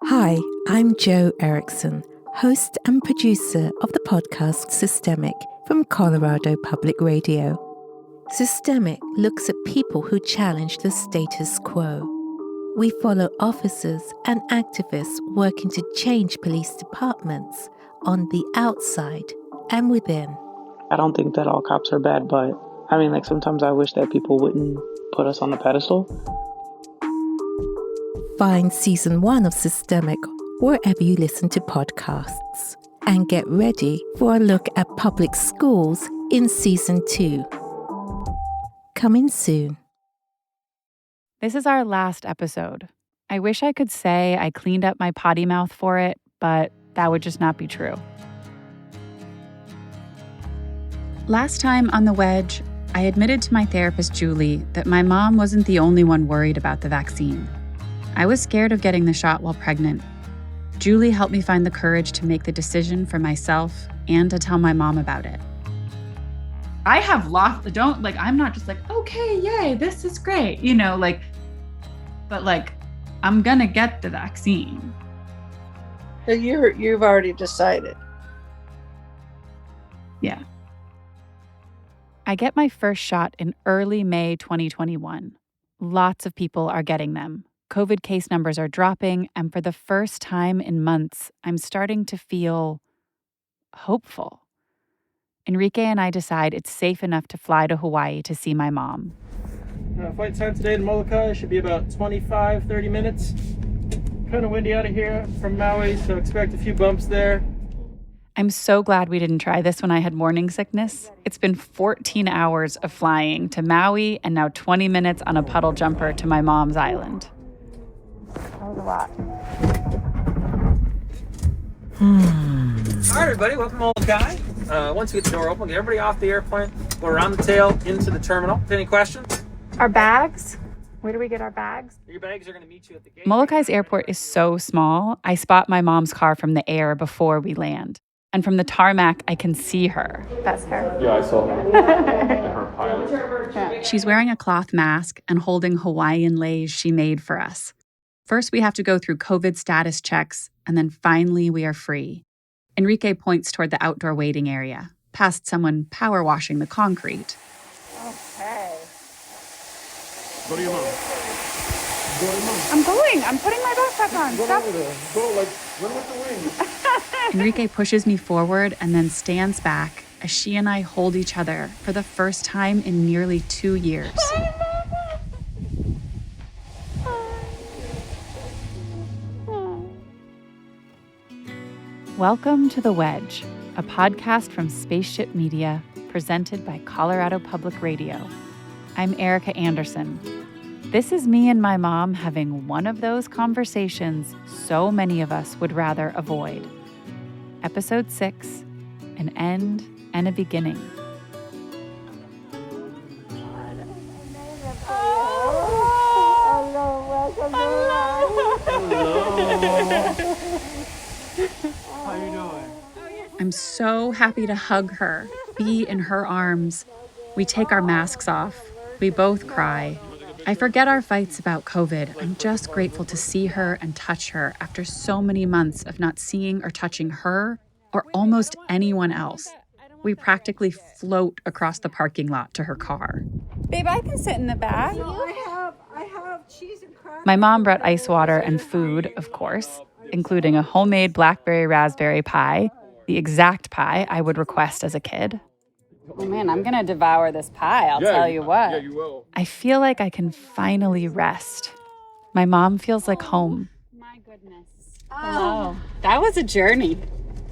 Hi, I'm Jo Erickson, host and producer of the podcast Systemic from Colorado Public Radio. Systemic looks at people who challenge the status quo. We follow officers and activists working to change police departments on the outside and within. I don't think that all cops are bad, but sometimes I wish that people wouldn't put us on a pedestal. Find Season 1 of Systemic wherever you listen to podcasts. And get ready for a look at public schools in Season 2. Coming soon. This is our last episode. I wish I could say I cleaned up my potty mouth for it, but that would just not be true. Last time on The Wedge, I admitted to my therapist, Julie, that my mom wasn't the only one worried about the vaccine. I was scared of getting the shot while pregnant. Julie helped me find the courage to make the decision for myself and to tell my mom about it. I have I'm not just like, okay, yay, this is great, but I'm gonna get the vaccine. So you've already decided. Yeah. I get my first shot in early May 2021. Lots of people are getting them. COVID case numbers are dropping, and for the first time in months, I'm starting to feel hopeful. Enrique and I decide it's safe enough to fly to Hawaii to see my mom. Flight time today to Molokai should be about 25-30 minutes. Kind of windy out of here from Maui, so expect a few bumps there. I'm so glad we didn't try this when I had morning sickness. It's been 14 hours of flying to Maui and now 20 minutes on a puddle jumper to my mom's island. That was a lot. All right, everybody, welcome to Molokai. Once we get the door open, get everybody off the airplane, go around the tail into the terminal. Any questions? Our bags? Where do we get our bags? Your bags are going to meet you at the gate. Molokai's airport is so small, I spot my mom's car from the air before we land. And from the tarmac, I can see her. That's her. Yeah, I saw her. Her pilot. She's wearing a cloth mask and holding Hawaiian leis she made for us. First, we have to go through COVID status checks, and then finally we are free. Enrique points toward the outdoor waiting area, past someone power washing the concrete. Okay. Go to your mom. Go to your mom. I'm going. I'm putting my backpack on. Go Stop. over there. Go, run with the wind. Enrique pushes me forward and then stands back as she and I hold each other for the first time in nearly 2 years. Welcome to The Wedge, a podcast from Spaceship Media, presented by Colorado Public Radio. I'm Erica Anderson. This is me and my mom having one of those conversations so many of us would rather avoid. Episode 6, an end and a beginning. How you doing? I'm so happy to hug her, be in her arms. We take our masks off. We both cry. I forget our fights about COVID. I'm just grateful to see her and touch her after so many months of not seeing or touching her or almost anyone else. We practically float across the parking lot to her car. Babe, I can sit in the back. I have cheese and crackers. My mom brought ice water and food, of course, including a homemade blackberry raspberry pie, the exact pie I would request as a kid. Oh man, I'm gonna devour this pie, I'll tell you what. Yeah, you will. I feel like I can finally rest. My mom feels like home. My goodness. Hello. That was a journey.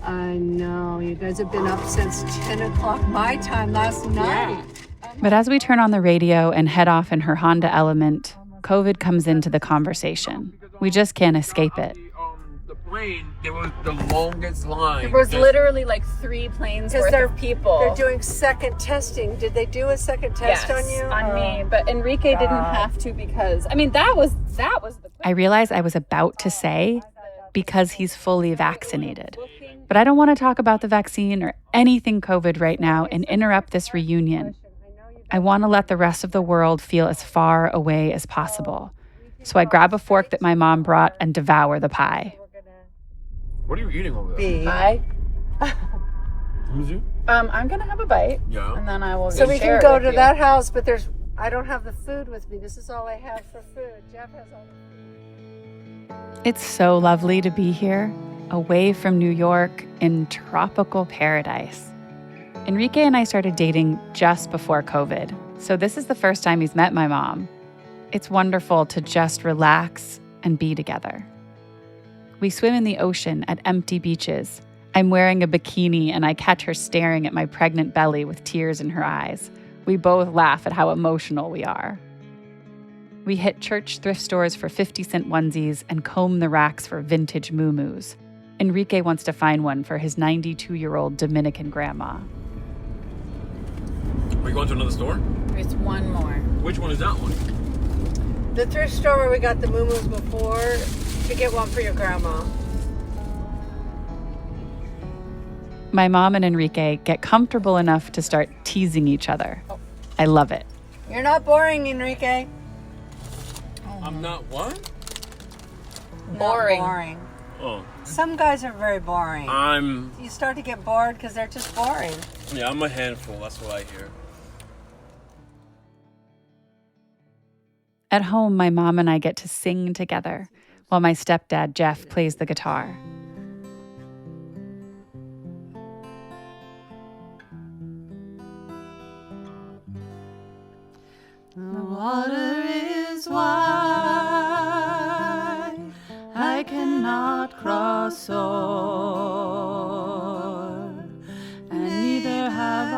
I know. You guys have been up since 10 o'clock my time last night. But as we turn on the radio and head off in her Honda Element, COVID comes into the conversation. We just can't escape it. The plane, there was the longest line. There was literally like 3 planes worth of people. They're doing second testing. Did they do a second test on you? On me. But Enrique didn't have to because, that was the I realize I was about to say, because he's fully vaccinated. But I don't want to talk about the vaccine or anything COVID right now and interrupt this reunion. I want to let the rest of the world feel as far away as possible. So I grab a fork that my mom brought and devour the pie. What are you eating over there? Pie. Who's I'm gonna have a bite. Yeah. And then I will. So we share can it go with to you. that house, but I don't have the food with me. This is all I have for food. Jeff has all the food. It's so lovely to be here, away from New York in tropical paradise. Enrique and I started dating just before COVID, so this is the first time he's met my mom. It's wonderful to just relax and be together. We swim in the ocean at empty beaches. I'm wearing a bikini and I catch her staring at my pregnant belly with tears in her eyes. We both laugh at how emotional we are. We hit church thrift stores for 50-cent onesies and comb the racks for vintage muumuus. Enrique wants to find one for his 92-year-old Dominican grandma. Are you going to another store? There's one more. Which one is that one? The thrift store where we got the muumuus before, to get one for your grandma. My mom and Enrique get comfortable enough to start teasing each other. I love it. You're not boring, Enrique. I'm not what? Boring. Not boring. Oh. Some guys are very boring. You start to get bored because they're just boring. Yeah, I'm a handful. That's what I hear. At home, my mom and I get to sing together while my stepdad, Jeff, plays the guitar. The water is wide, I cannot cross o'er, and neither have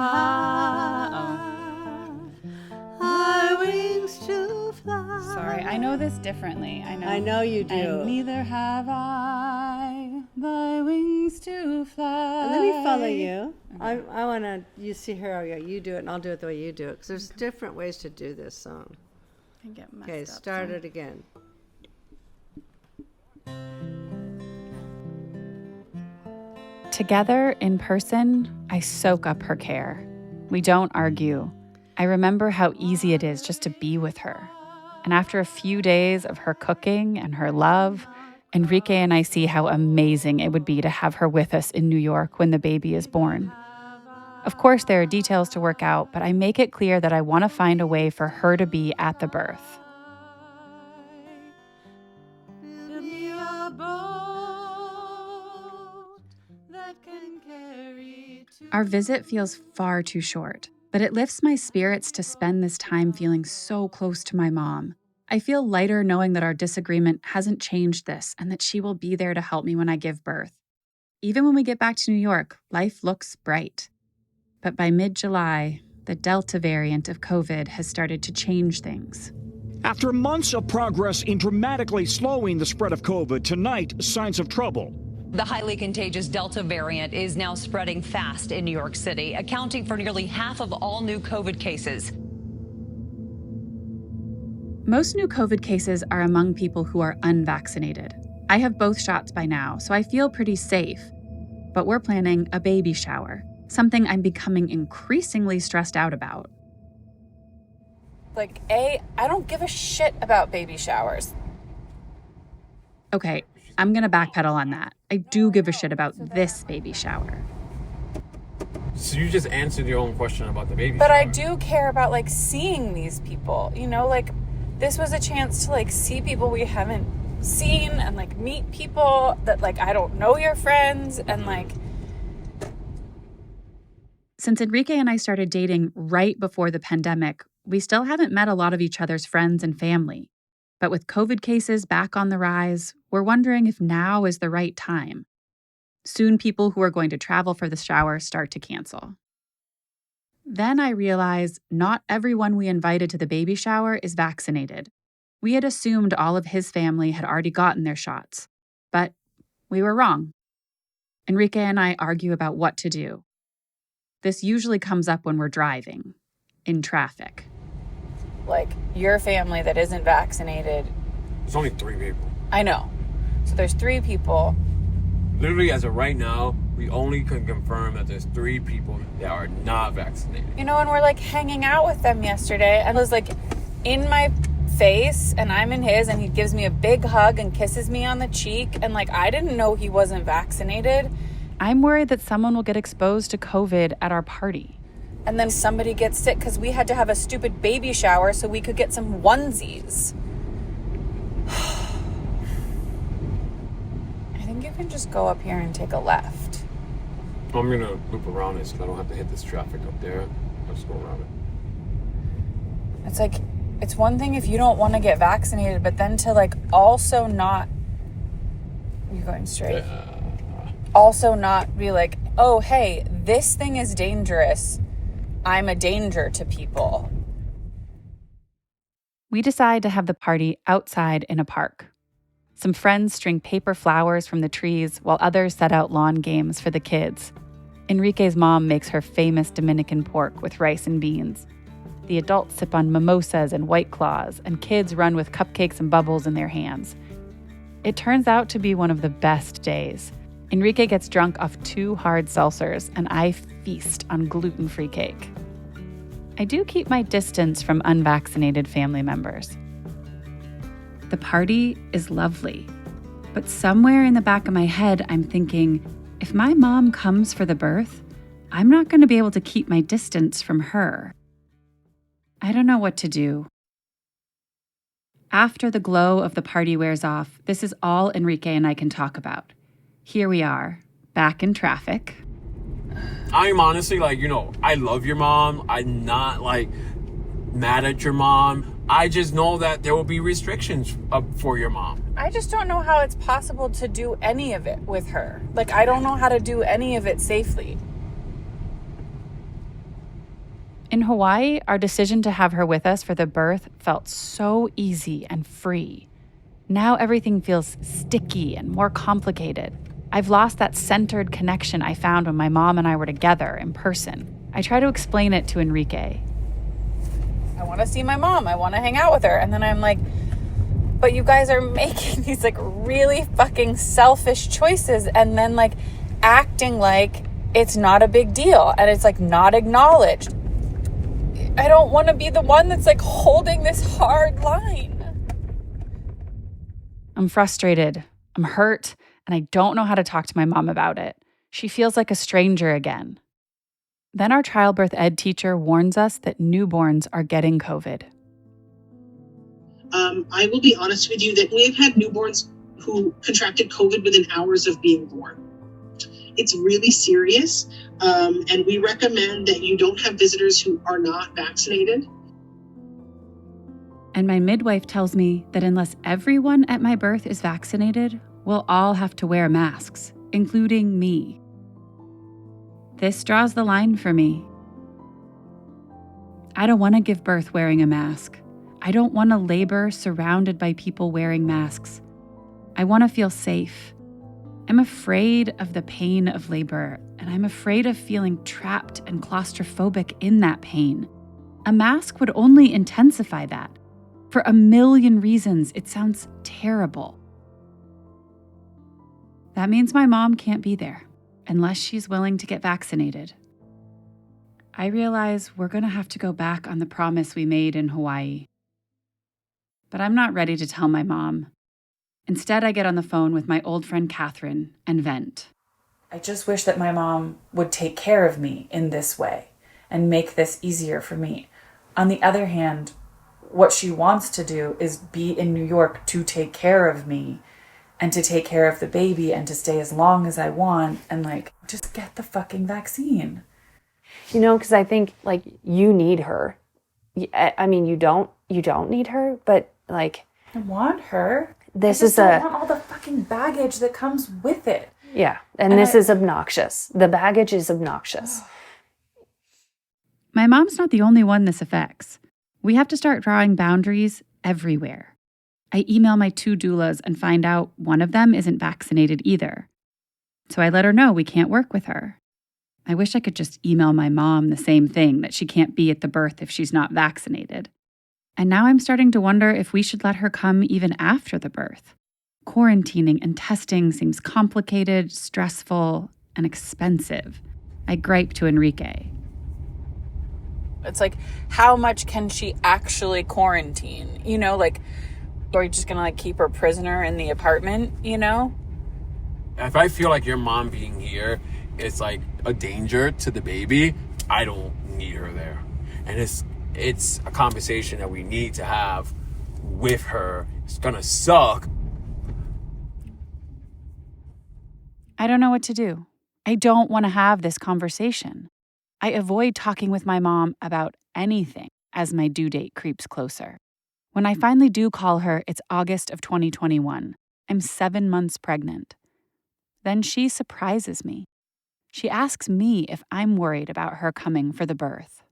I wings to fly. Sorry, I know this differently. I know you do. And neither have I thy wings to fly. Let me follow you. Okay. I want to, you see her, you do it, and I'll do it the way you do it, because there's different ways to do this song. I get messed Okay, up start it again. Together, in person, I soak up her care. We don't argue. I remember how easy it is just to be with her. And after a few days of her cooking and her love, Enrique and I see how amazing it would be to have her with us in New York when the baby is born. Of course, there are details to work out, but I make it clear that I want to find a way for her to be at the birth. Our visit feels far too short, but it lifts my spirits to spend this time feeling so close to my mom. I feel lighter knowing that our disagreement hasn't changed this and that she will be there to help me when I give birth. Even when we get back to New York, life looks bright. But by mid-July, the Delta variant of COVID has started to change things. After months of progress in dramatically slowing the spread of COVID, tonight, signs of trouble. The highly contagious Delta variant is now spreading fast in New York City, accounting for nearly half of all new COVID cases. Most new COVID cases are among people who are unvaccinated. I have both shots by now, so I feel pretty safe. But we're planning a baby shower, something I'm becoming increasingly stressed out about. Like, I don't give a shit about baby showers. Okay, I'm gonna backpedal on that. I do give a shit about this baby shower. So you just answered your own question about the baby But shower. I do care about, like, seeing these people. You know, like, this was a chance to, like, see people we haven't seen and, like, meet people that, like, I don't know your friends and, like... Since Enrique and I started dating right before the pandemic, we still haven't met a lot of each other's friends and family. But with COVID cases back on the rise, we're wondering if now is the right time. Soon people who are going to travel for the shower start to cancel. Then I realize not everyone we invited to the baby shower is vaccinated. We had assumed all of his family had already gotten their shots, but we were wrong. Enrique and I argue about what to do. This usually comes up when we're driving, in traffic. Like, your family that isn't vaccinated. There's only 3 people. I know. So there's 3 people. Literally, as of right now, we only can confirm that there's 3 people that are not vaccinated. You know, and we're, like, hanging out with them yesterday. And I was, like, in my face and I'm in his, and he gives me a big hug and kisses me on the cheek, and like, I didn't know he wasn't vaccinated. I'm worried that someone will get exposed to COVID at our party. And then somebody gets sick because we had to have a stupid baby shower so we could get some onesies. I think you can just go up here and take a left. I'm gonna loop around it so I don't have to hit this traffic up there. I'll just go around it. It's like, it's one thing if you don't want to get vaccinated, but then to like also not, you're going straight. Also not be like, oh, hey, this thing is dangerous. I'm a danger to people. We decide to have the party outside in a park. Some friends string paper flowers from the trees while others set out lawn games for the kids. Enrique's mom makes her famous Dominican pork with rice and beans. The adults sip on mimosas and White Claws, and kids run with cupcakes and bubbles in their hands. It turns out to be one of the best days. Enrique gets drunk off 2 hard seltzers, and I feast on gluten-free cake. I do keep my distance from unvaccinated family members. The party is lovely, but somewhere in the back of my head, I'm thinking, if my mom comes for the birth, I'm not going to be able to keep my distance from her. I don't know what to do. After the glow of the party wears off, this is all Enrique and I can talk about. Here we are, back in traffic. I'm honestly like, I love your mom. I'm not like mad at your mom. I just know that there will be restrictions for your mom. I just don't know how it's possible to do any of it with her. Like, I don't know how to do any of it safely. In Hawaii, our decision to have her with us for the birth felt so easy and free. Now everything feels sticky and more complicated. I've lost that centered connection I found when my mom and I were together in person. I try to explain it to Enrique. I want to see my mom. I want to hang out with her. And then I'm like, but you guys are making these like really fucking selfish choices and then like acting like it's not a big deal and it's like not acknowledged. I don't want to be the one that's like holding this hard line. I'm frustrated. I'm hurt. And I don't know how to talk to my mom about it. She feels like a stranger again. Then our childbirth ed teacher warns us that newborns are getting COVID. I will be honest with you that we have had newborns who contracted COVID within hours of being born. It's really serious, and we recommend that you don't have visitors who are not vaccinated. And my midwife tells me that unless everyone at my birth is vaccinated, we'll all have to wear masks, including me. This draws the line for me. I don't want to give birth wearing a mask. I don't want to labor surrounded by people wearing masks. I want to feel safe. I'm afraid of the pain of labor, and I'm afraid of feeling trapped and claustrophobic in that pain. A mask would only intensify that. For a million reasons, it sounds terrible. That means my mom can't be there unless she's willing to get vaccinated. I realize we're going to have to go back on the promise we made in Hawaii. But I'm not ready to tell my mom. Instead, I get on the phone with my old friend Catherine and vent. I just wish that my mom would take care of me in this way and make this easier for me. On the other hand, what she wants to do is be in New York to take care of me and to take care of the baby and to stay as long as I want and like, just get the fucking vaccine. Because I think like you need her. I mean, you don't need her, but like. I want her. I don't want all the fucking baggage that comes with it. Yeah, and this is obnoxious. The baggage is obnoxious. My mom's not the only one this affects. We have to start drawing boundaries everywhere. I email my 2 doulas and find out one of them isn't vaccinated either. So I let her know we can't work with her. I wish I could just email my mom the same thing, that she can't be at the birth if she's not vaccinated. And now I'm starting to wonder if we should let her come even after the birth. Quarantining and testing seems complicated, stressful, and expensive. I gripe to Enrique. It's like, how much can she actually quarantine? You know, like, are you just going to like keep her prisoner in the apartment, you know? If I feel like your mom being here is like a danger to the baby, I don't need her there. And it's a conversation that we need to have with her. It's gonna suck. I don't know what to do. I don't want to have this conversation. I avoid talking with my mom about anything as my due date creeps closer. When I finally do call her, it's August of 2021. I'm 7 months pregnant. Then she surprises me. She asks me if I'm worried about her coming for the birth.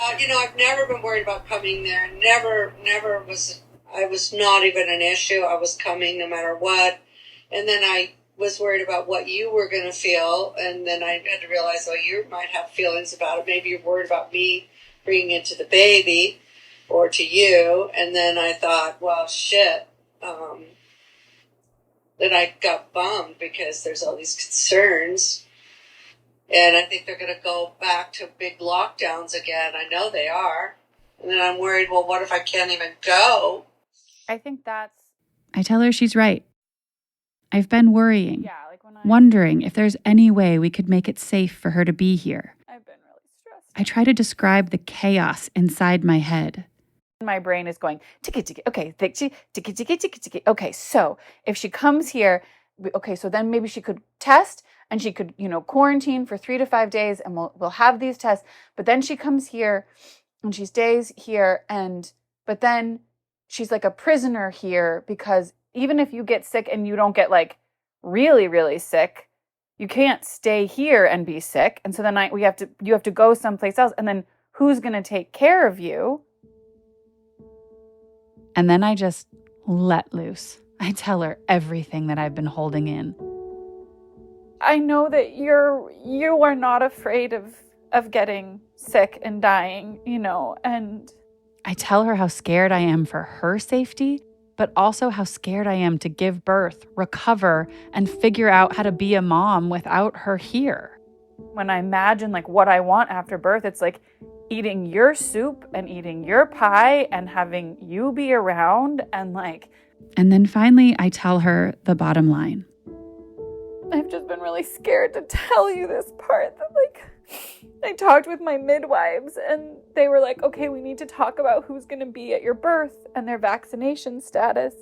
I've never been worried about coming there. Never was. I was not even an issue. I was coming no matter what. And then I was worried about what you were going to feel. And then I had to realize, you might have feelings about it. Maybe you're worried about me bringing it to the baby or to you. And then I thought, well, shit. Then I got bummed because there's all these concerns. And I think they're going to go back to big lockdowns again. I know they are. And then I'm worried, well, what if I can't even go? I think that's... I tell her she's right. I've been worrying, wondering if there's any way we could make it safe for her to be here. I've been really stressed. I try to describe the chaos inside my head. My brain is going, tiki tiki, okay, tiki tiki tiki tiki tiki. Okay, so if she comes here, okay, so then maybe she could test and she could, quarantine for 3 to 5 days and we'll have these tests. But then she comes here and she stays here but then she's like a prisoner here because even if you get sick and you don't get like really, really sick, you can't stay here and be sick. And so then you have to go someplace else. And then who's going to take care of you? And then I just let loose. I tell her everything that I've been holding in. I know that you are not afraid of getting sick and dying, and I tell her how scared I am for her safety, but also how scared I am to give birth, recover, and figure out how to be a mom without her here. When I imagine like what I want after birth, it's like eating your soup and eating your pie and having you be around And then finally I tell her the bottom line. I've just been really scared to tell you this part that I talked with my midwives and they were like, okay, we need to talk about who's going to be at your birth and their vaccination status.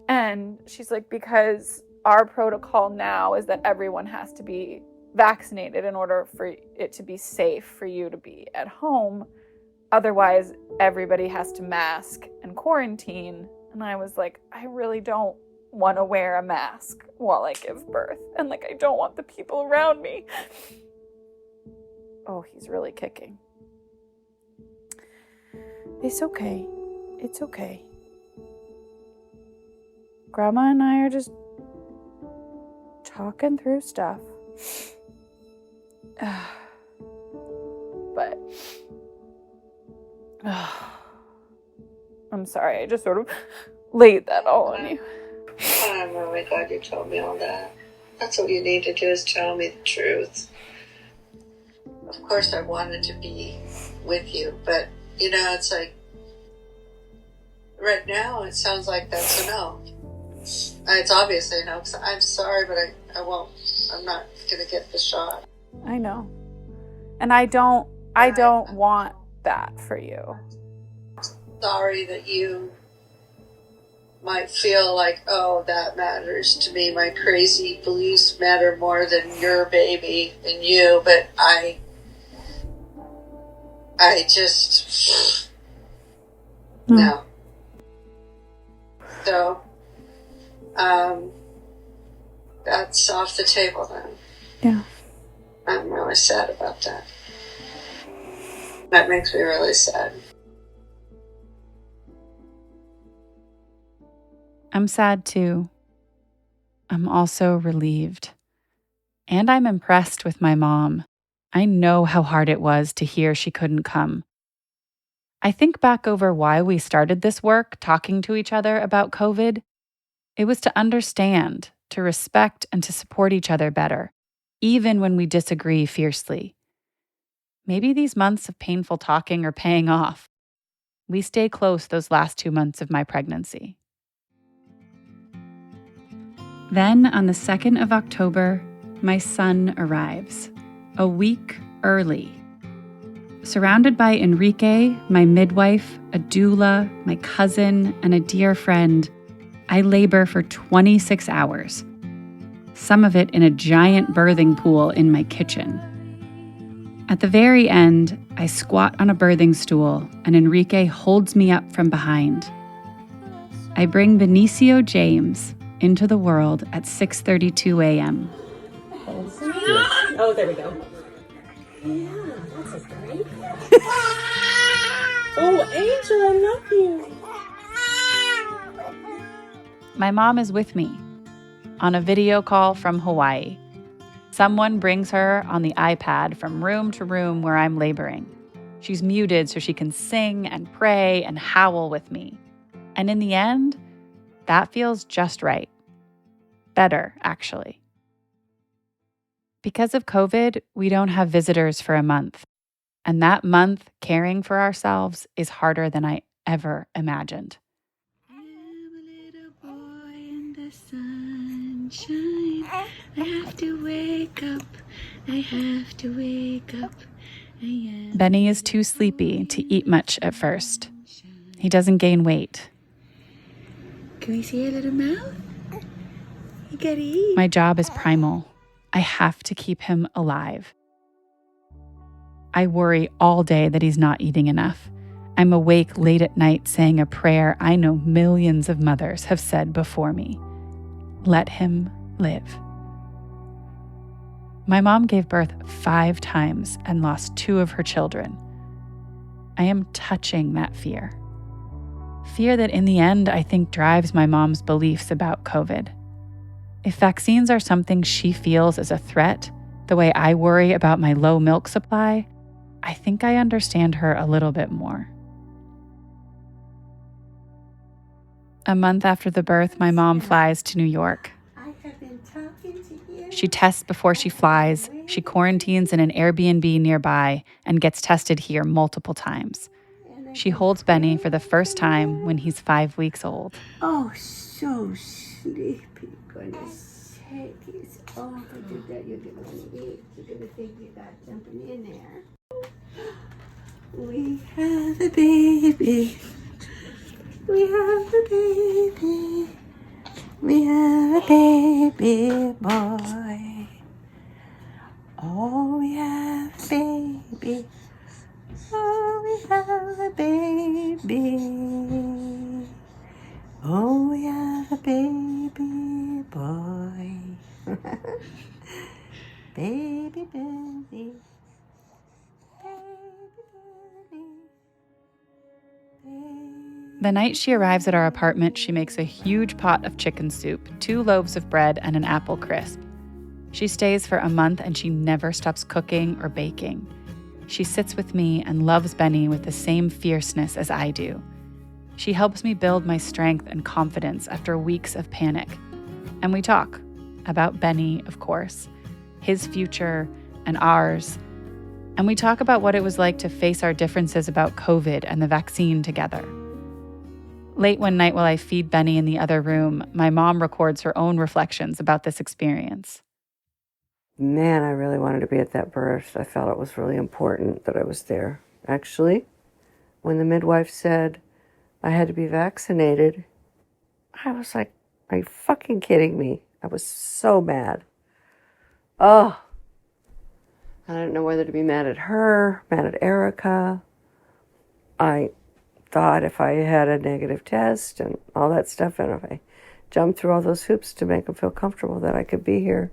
And she's like, because our protocol now is that everyone has to be vaccinated in order for it to be safe for you to be at home. Otherwise, everybody has to mask and quarantine. And I was like, I really don't want to wear a mask while I give birth. And I don't want the people around me. Oh, he's really kicking. It's okay. It's okay. Grandma and I are just talking through stuff. But I'm sorry, I just sort of laid that all on you. I'm really glad you told me all that. That's what you need to do, is tell me the truth. Of course I wanted to be with you, but it's like right now it sounds like that's a no. It's obviously a no, because I'm sorry, but I won't. I'm not going to get the shot. I know. And I don't want that for you. Sorry that you might feel like, oh, that matters to me. My crazy beliefs matter more than your baby and you, but I just, no. So, that's off the table then. Yeah. I'm really sad about that. That makes me really sad. I'm sad too. I'm also relieved. And I'm impressed with my mom. I know how hard it was to hear she couldn't come. I think back over why we started this work, talking to each other about COVID. It was to understand, to respect, and to support each other better, even when we disagree fiercely. Maybe these months of painful talking are paying off. We stay close those last 2 months of my pregnancy. Then, on the 2nd of October, my son arrives, a week early. Surrounded by Enrique, my midwife, a doula, my cousin, and a dear friend, I labor for 26 hours, some of it in a giant birthing pool in my kitchen. At the very end, I squat on a birthing stool and Enrique holds me up from behind. I bring Benicio James into the world at 6:32 a.m. Oh, there we go. Yeah, that's a great. Oh, Angel, I love you. My mom is with me on a video call from Hawaii. Someone brings her on the iPad from room to room where I'm laboring. She's muted so she can sing and pray and howl with me. And in the end, that feels just right. Better, actually. Because of COVID, we don't have visitors for a month. And that month caring for ourselves is harder than I ever imagined. Sunshine. I have to wake up. I have to wake up. Benny is too sleepy to eat much at first. He doesn't gain weight. Can we see your little mouth? You gotta eat. My job is primal. I have to keep him alive. I worry all day that he's not eating enough. I'm awake late at night saying a prayer I know millions of mothers have said before me. Let him live. My mom gave birth 5 times and lost 2 of her children. I am touching that fear. Fear that in the end I think drives my mom's beliefs about COVID. If vaccines are something she feels as a threat, the way I worry about my low milk supply, I think I understand her a little bit more. A month after the birth, my mom flies to New York. She tests before she flies, she quarantines in an Airbnb nearby, and gets tested here multiple times. She holds Benny for the first time when he's 5 weeks old. Oh, so sleepy. Goodness sake. Oh, if you do that, you're going to eat. You're going to think you got jumping in there. We have a baby. We have a baby. We have a baby boy. Oh, we have a baby. Oh, we have a baby. Oh, we have a baby boy. Baby, baby. The night she arrives at our apartment, she makes a huge pot of chicken soup, 2 loaves of bread, and an apple crisp. She stays for a month and she never stops cooking or baking. She sits with me and loves Benny with the same fierceness as I do. She helps me build my strength and confidence after weeks of panic. And we talk about Benny, of course, his future and ours. And we talk about what it was like to face our differences about COVID and the vaccine together. Late one night while I feed Benny in the other room, my mom records her own reflections about this experience. Man, I really wanted to be at that birth. I felt it was really important that I was there. Actually, when the midwife said I had to be vaccinated, I was like, are you fucking kidding me? I was so mad. Oh, I didn't know whether to be mad at her, mad at Erica. I thought if I had a negative test and all that stuff, and if I jumped through all those hoops to make them feel comfortable, that I could be here.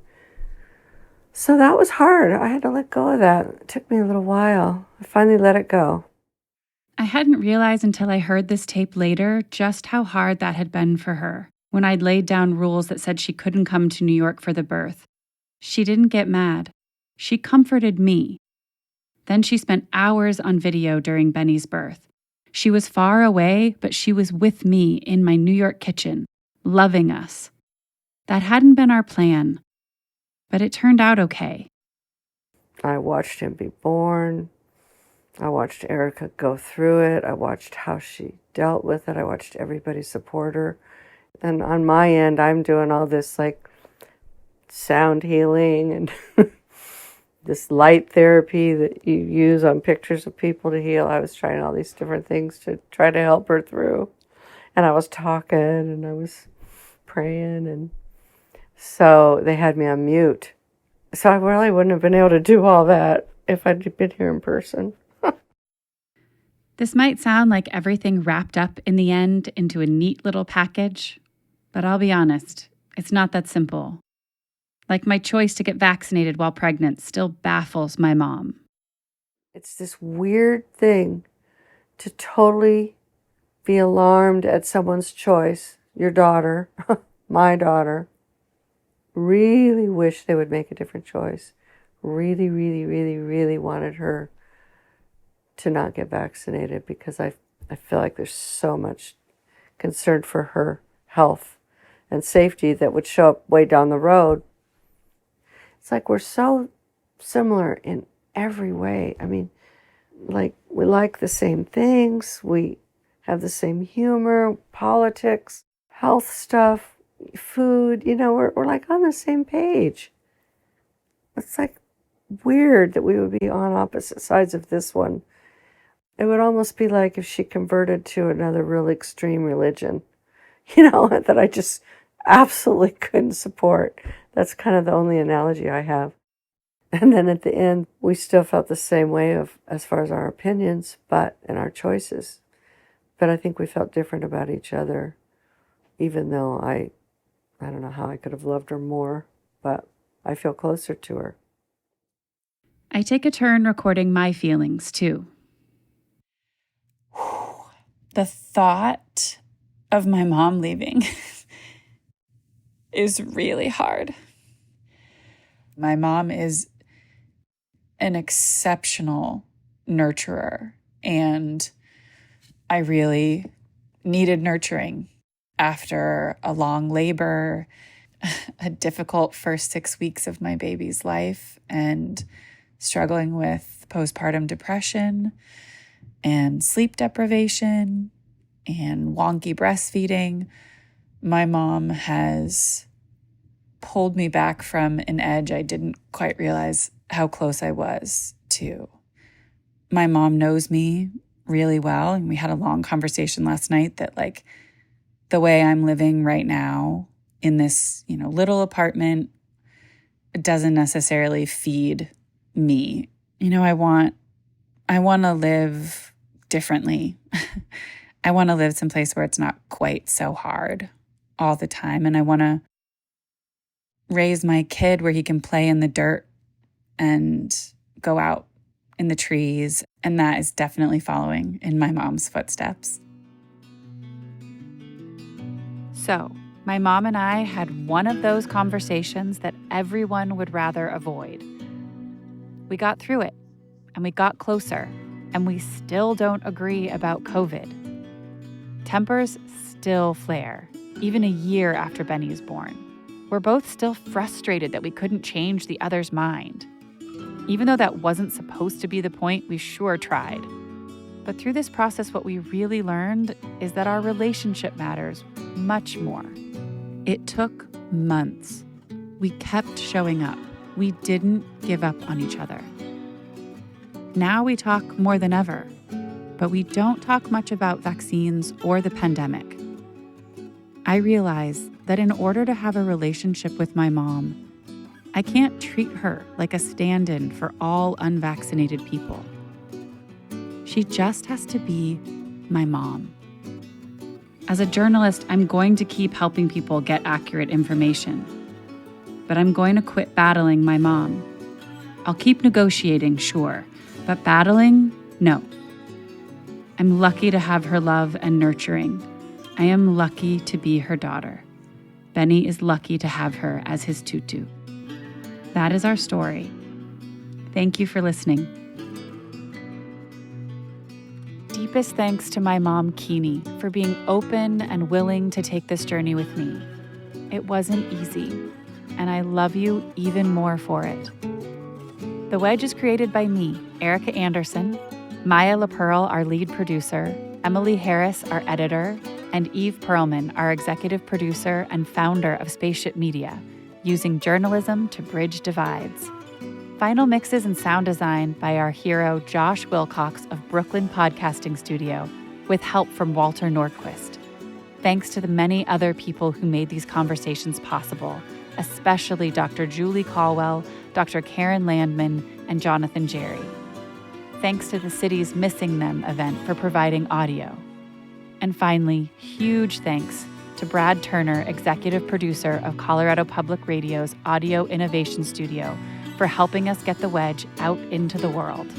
So that was hard. I had to let go of that. It took me a little while. I finally let it go. I hadn't realized until I heard this tape later just how hard that had been for her when I'd laid down rules that said she couldn't come to New York for the birth. She didn't get mad. She comforted me. Then she spent hours on video during Benny's birth. She was far away, but she was with me in my New York kitchen, loving us. That hadn't been our plan, but it turned out okay. I watched him be born. I watched Erica go through it. I watched how she dealt with it. I watched everybody support her. And on my end, I'm doing all this like sound healing and this light therapy that you use on pictures of people to heal. I was trying all these different things to try to help her through. And I was talking and I was praying. And so they had me on mute. So I really wouldn't have been able to do all that if I'd been here in person. This might sound like everything wrapped up in the end into a neat little package, but I'll be honest, it's not that simple. Like my choice to get vaccinated while pregnant still baffles my mom. It's this weird thing to totally be alarmed at someone's choice, your daughter, my daughter. Really wish they would make a different choice. Really, really, really, really wanted her to not get vaccinated because I feel like there's so much concern for her health and safety that would show up way down the road. It's like we're so similar in every way. I mean, like we like the same things, we have the same humor, politics, health stuff, food, we're like on the same page. It's like weird that we would be on opposite sides of this one. It would almost be like if she converted to another real extreme religion, that I just absolutely couldn't support. That's kind of the only analogy I have. And then at the end, we still felt the same way as far as our opinions, and our choices. But I think we felt different about each other, even though I don't know how I could have loved her more, but I feel closer to her. I take a turn recording my feelings, too. The thought of my mom leaving is really hard. My mom is an exceptional nurturer, and I really needed nurturing after a long labor, a difficult first 6 weeks of my baby's life, and struggling with postpartum depression and sleep deprivation and wonky breastfeeding. My mom has pulled me back from an edge I didn't quite realize how close I was to. My mom knows me really well, and we had a long conversation last night that the way I'm living right now in this, little apartment doesn't necessarily feed me. I want to live differently. I want to live someplace where it's not quite so hard all the time. And I want to raise my kid where he can play in the dirt and go out in the trees. And that is definitely following in my mom's footsteps. So, my mom and I had one of those conversations that everyone would rather avoid. We got through it, and we got closer, and we still don't agree about COVID. Tempers still flare, even a year after Benny is born. We're both still frustrated that we couldn't change the other's mind. Even though that wasn't supposed to be the point, we sure tried. But through this process, what we really learned is that our relationship matters much more. It took months. We kept showing up. We didn't give up on each other. Now we talk more than ever, but we don't talk much about vaccines or the pandemic. I realize that in order to have a relationship with my mom, I can't treat her like a stand-in for all unvaccinated people. She just has to be my mom. As a journalist, I'm going to keep helping people get accurate information, but I'm going to quit battling my mom. I'll keep negotiating, sure, but battling, no. I'm lucky to have her love and nurturing. I am lucky to be her daughter. Benny is lucky to have her as his tutu. That is our story. Thank you for listening. Deepest thanks to my mom, Kini, for being open and willing to take this journey with me. It wasn't easy, and I love you even more for it. The Wedge is created by me, Erica Anderson, Maia Laperle, our lead producer, Emily Harris, our editor, and Eve Pearlman, our executive producer and founder of Spaceship Media, using journalism to bridge divides. Final mixes and sound design by our hero Josh Wilcox of Brooklyn Podcasting Studio, with help from Walter Nordquist. Thanks to the many other people who made these conversations possible, especially Dr. Julie Caldwell, Dr. Karen Landman, and Jonathan Jerry. Thanks to the city's Missing Them event for providing audio. And finally, huge thanks to Brad Turner, executive producer of Colorado Public Radio's Audio Innovation Studio, for helping us get the Wedge out into the world.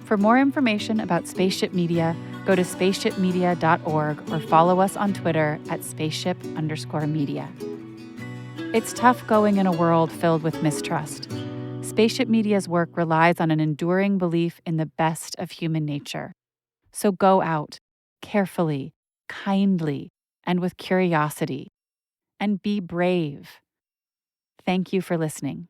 For more information about Spaceship Media, go to spaceshipmedia.org or follow us on Twitter at spaceship_media. It's tough going in a world filled with mistrust. Spaceship Media's work relies on an enduring belief in the best of human nature. So go out, carefully, kindly, and with curiosity. And be brave. Thank you for listening.